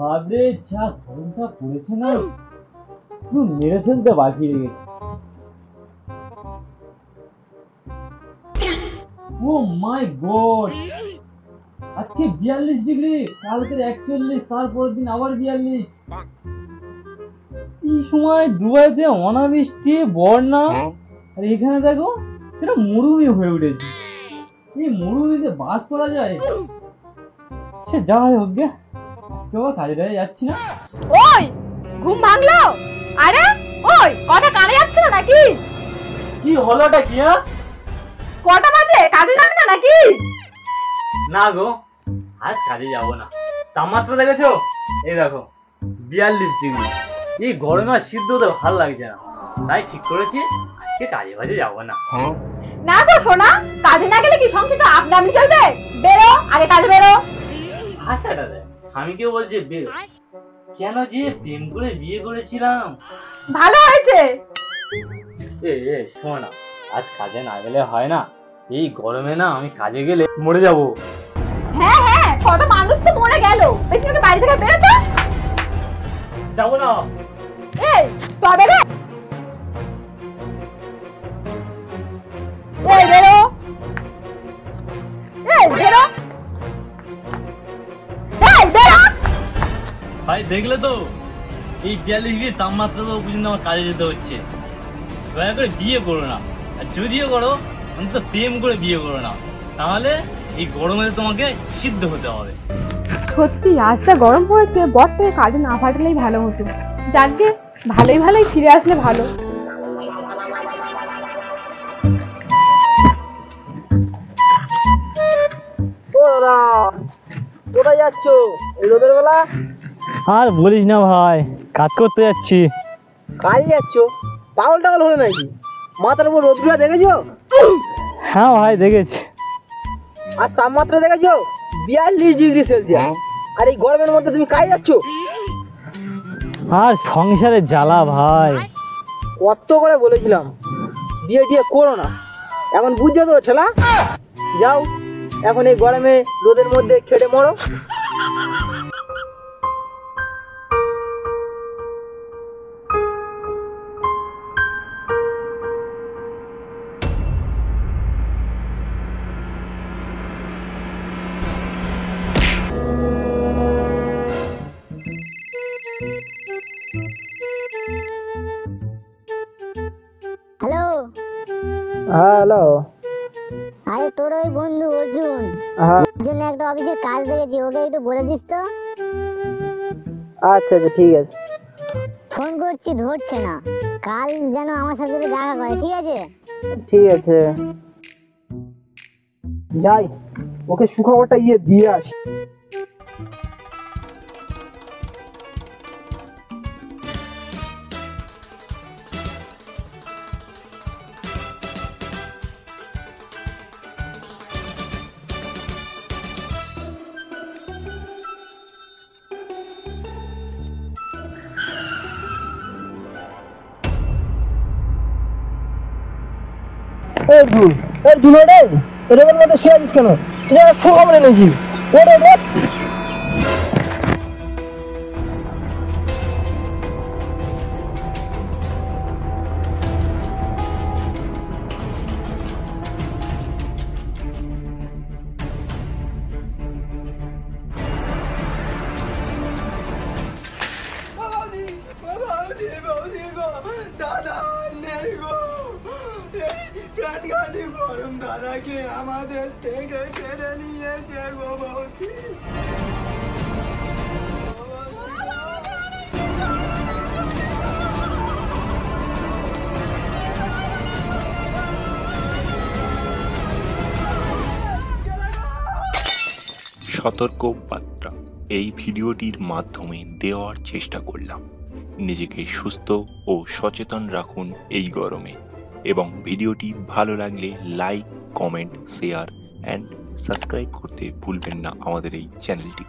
বাবরে যা গরমটা পড়েছে না, শুধু মেরে ফেলতে বাকি রেখেছে। ও মাই গড, আজকে 42 ডিগ্রি, কালকে 41, তারপরের দিন আবার 42। এই সময় দুবাইতে অনাবৃষ্টি, বন্যা, আর এখানে দেখো সেটা মরুভূমি হয়ে উঠেছে। এই মরুভূমিতে বাস করা যায়? সে যাই হোক গে, কাজে টাজে যাচ্ছি না। ওই ঘুম ভাঙলো? আরে ওই কথা কানে যাচ্ছে না নাকি? কি হলোটা কি? কটা বাজে? কাজে যাবে না নাকি? না গো, আজ কাজে যাবো না। তাপমাত্রা দেখেছো? এই দেখো 42 ডিগ্রি। এই গরমে আর সিদ্ধ হতে ভালো লাগছে না, তাই ঠিক করেছি আজকে কাজে বাজে যাবো না। না গো সোনা, কাজে না গেলে কি সংসারটা আপনা আপনি চলবে? বেরো, আগে কাজে বেরো। ভাষাটা দেখ, স্বামীকে বলছে বেরো, কেন যে প্রেম করে বিয়ে করেছিলাম। ভালো হয়েছে। এ শোনো না, আজ কাজে না গেলে হয় না। এই গরমে না আমি কাজে গেলে মরে যাবো। হ্যাঁ হ্যাঁ, কত মানুষ তো মরে গেল। বেশি করে বাড়ি থেকে বেরো তো। যাবো না। এই তবে রে, এই বেরো, এই বেরো, এই বেরো। ভাই দেখলে তো, এই 42 ডিগ্রি তাপমাত্রা তো পর্যন্ত আমার কাজে যেতে হচ্ছে। দয়া করে বিয়ে করো না, আর যদিও করো অন্তত প্রেম করে বিয়ে করো না, তাহলে এই গরমে তোমাকে সিদ্ধ হতে হবে। সত্যি আজটা গরম পড়েছে, বর থেকে কাজে না ফাটলেই ভালো হতো। যাকে ভালোই ভালোই ফিরে আসলে ভালো। কোথায় যাচ্ছ এই রোদের বেলা? আর বলিস না ভাই, কাজ করতে যাচ্ছি। কাজে যাচ্ছ? পাগল টাগল হলে নাকি? মাথার উপর রোদগুলা দেখেছো? হ্যাঁ ভাই দেখেছি। আর তাপমাত্রা দেখেছো 42 ডিগ্রি সেলসিয়াস। আর এই গরমের মধ্যে তুমি কাজে যাচ্ছ? আর সংসারের জ্বালা ভাই। কত করে বলেছিলাম বিয়ে টিয়ে করো না, এখন বুঝছো তো ঠেলা? যাও এখন এই গরমে রোদের মধ্যে খেটে মরো। হ্যালো। হ্যালো। আরে তোর ওই বন্ধু অর্জুন, হ্যাঁ ওর জন্য একটা অফিসের কাজ দেখেছি, ওকে একটু বলে দিস তো। আচ্ছা আচ্ছা ঠিক আছে। ফোন করছি ধরছে না, কাল যেন আমার সাথে দেখা করে, ঠিক আছে? ঠিক আছে যাই, ওকে সুখবরটা দিয়ে আসি। অর্জুন, অর্জুন ওরে, এরকম মধ্যে শুয়ে আছিস কেন? তুই একটা সুখবর এনেছি। ওরে ওরে, দাদাকে আমাদের থেকে কেড়ে নিয়েছে গো বৌদি। সতর্ক বার্তা এই ভিডিওটির মাধ্যমে দেওয়ার চেষ্টা করলাম। নিজেকে সুস্থ ও সচেতন রাখুন এই গরমে, এবং ভিডিওটি ভালো লাগলে like, comment, share and subscribe করতে ভুলবেন না আমাদের এই চ্যানেলটি।